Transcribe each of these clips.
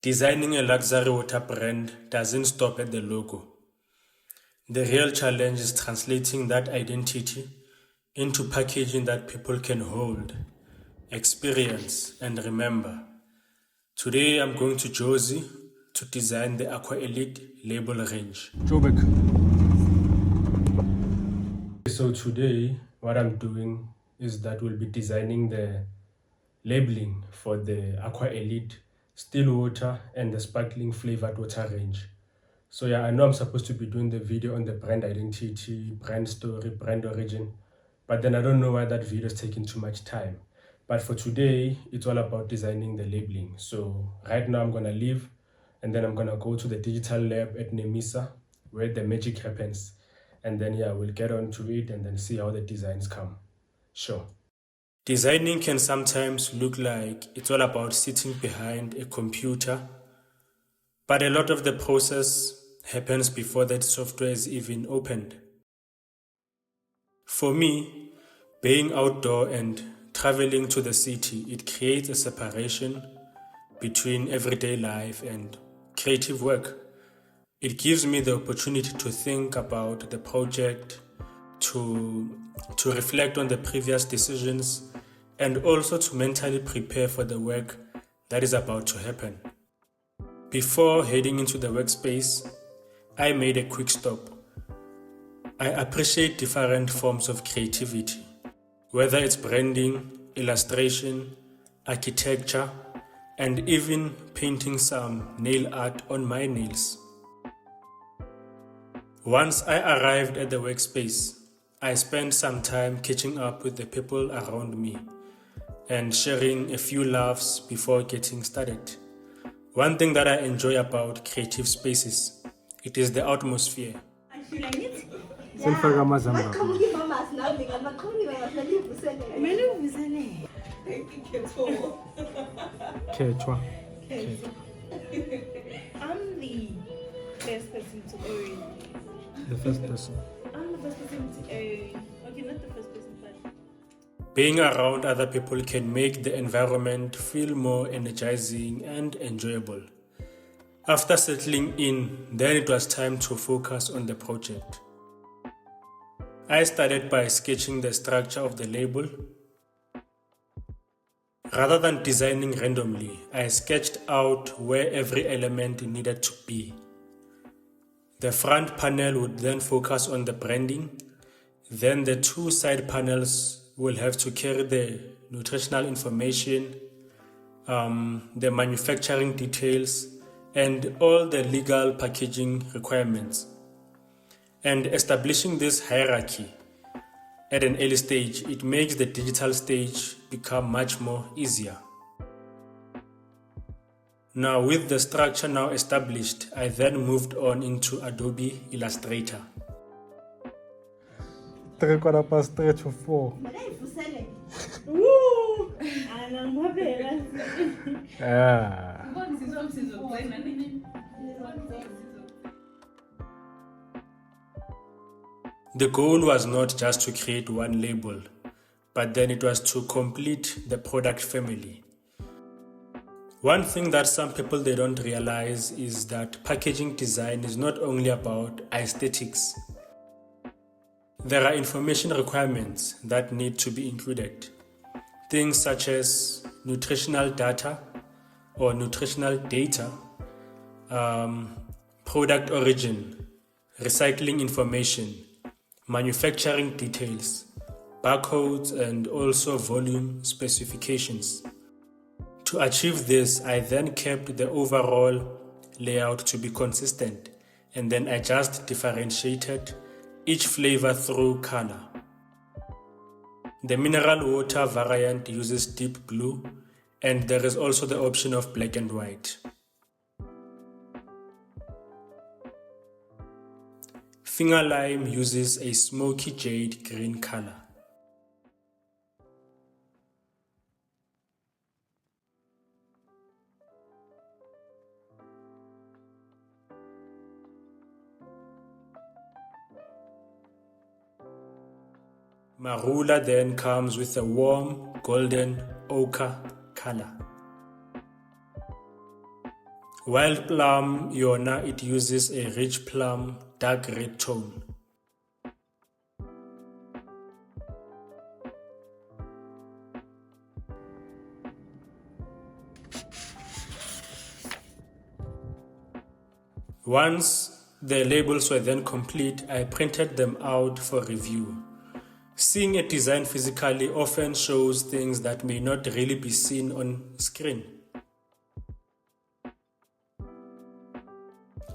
Designing a luxury water brand doesn't stop at the logo. The real challenge is translating that identity into packaging that people can hold, experience, and remember. Today I'm going to Jozi to design the Aqua Elite label range. So today what I'm doing is that we'll be designing the labeling for the Aqua Elite still water and the sparkling flavored water range. So yeah, I know I'm supposed to be doing the video on the brand identity, brand story, brand origin, but then I don't know why that video is taking too much time. But for today, it's all about designing the labeling. So right now I'm gonna leave and then I'm gonna go to the digital lab at Nemisa where the magic happens. And then yeah, we'll get on to it and then see how the designs come. Sure. Designing can sometimes look like it's all about sitting behind a computer, but a lot of the process happens before that software is even opened. For me, being outdoor and traveling to the city, it creates a separation between everyday life and creative work. It gives me the opportunity to think about the project, to reflect on the previous decisions, and also to mentally prepare for the work that is about to happen. Before heading into the workspace, I made a quick stop. I appreciate different forms of creativity, whether it's branding, illustration, architecture, and even painting some nail art on my nails. Once I arrived at the workspace, I spent some time catching up with the people around me and sharing a few laughs before getting started. One thing that I enjoy about creative spaces, it is the atmosphere. I'm the first person to own. The first person. I'm the first person to own. Okay, not the first person, but Being around other people can make the environment feel more energizing and enjoyable. After settling in, then it was time to focus on the project. I started by sketching the structure of the label. Rather than designing randomly, I sketched out where every element needed to be. The front panel would then focus on the branding. Then the two side panels will have to carry the nutritional information, the manufacturing details, and all the legal packaging requirements. And establishing this hierarchy at an early stage, it makes the digital stage become much more easier. Now with the structure now established, I then moved on into Adobe Illustrator. 3 to 4. The goal was not just to create one label, but then it was to complete the product family. One thing that some people they don't realize is that packaging design is not only about aesthetics. There are information requirements that need to be included. Things such as nutritional data or nutritional data, product origin, recycling information, manufacturing details, barcodes, and also volume specifications. To achieve this, I then kept the overall layout to be consistent, and then I just differentiated each flavor through color. The mineral water variant uses deep blue, and there is also the option of black and white. Finger lime uses a smoky jade green color. Marula then comes with a warm golden ochre color. while plum Yona, it uses a rich plum dark red tone. Once the labels were then complete, I printed them out for review. Seeing a design physically often shows things that may not really be seen on screen.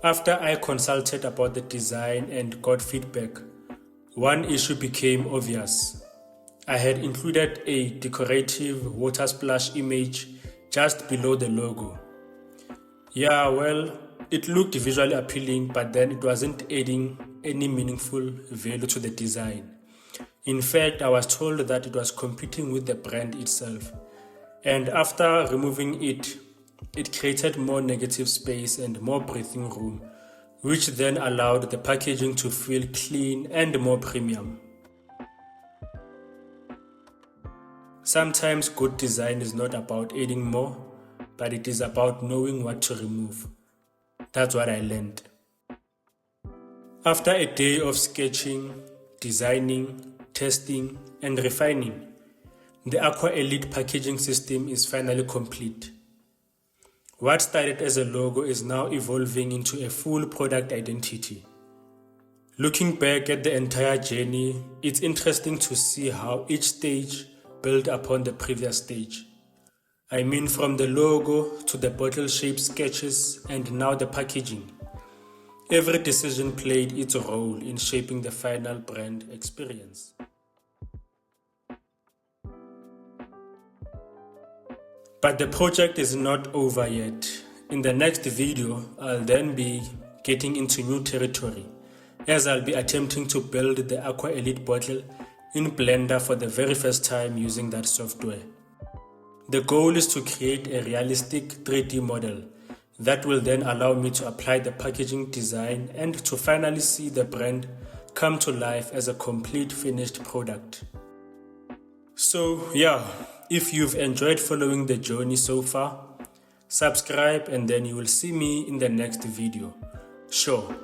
After I consulted about the design and got feedback, one issue became obvious. I had included a decorative water splash image just below the logo. Yeah, well, it looked visually appealing, but then it wasn't adding any meaningful value to the design. In fact, I was told that it was competing with the brand itself. And after removing it, it created more negative space and more breathing room, which then allowed the packaging to feel clean and more premium. Sometimes good design is not about adding more, but it is about knowing what to remove. That's what I learned. After a day of sketching, designing, testing, and refining, the Aqua Elite packaging system is finally complete. What started as a logo is now evolving into a full product identity. Looking back at the entire journey, it's interesting to see how each stage built upon the previous stage. I mean, from the logo to the bottle-shaped sketches and now the packaging. Every decision played its role in shaping the final brand experience. But the project is not over yet. In the next video, I'll then be getting into new territory, as I'll be attempting to build the Aqua Elite bottle in Blender for the very first time using that software. The goal is to create a realistic 3D model that will then allow me to apply the packaging design and to finally see the brand come to life as a complete finished product. So yeah, if you've enjoyed following the journey so far, subscribe and then you will see me in the next video. Sure,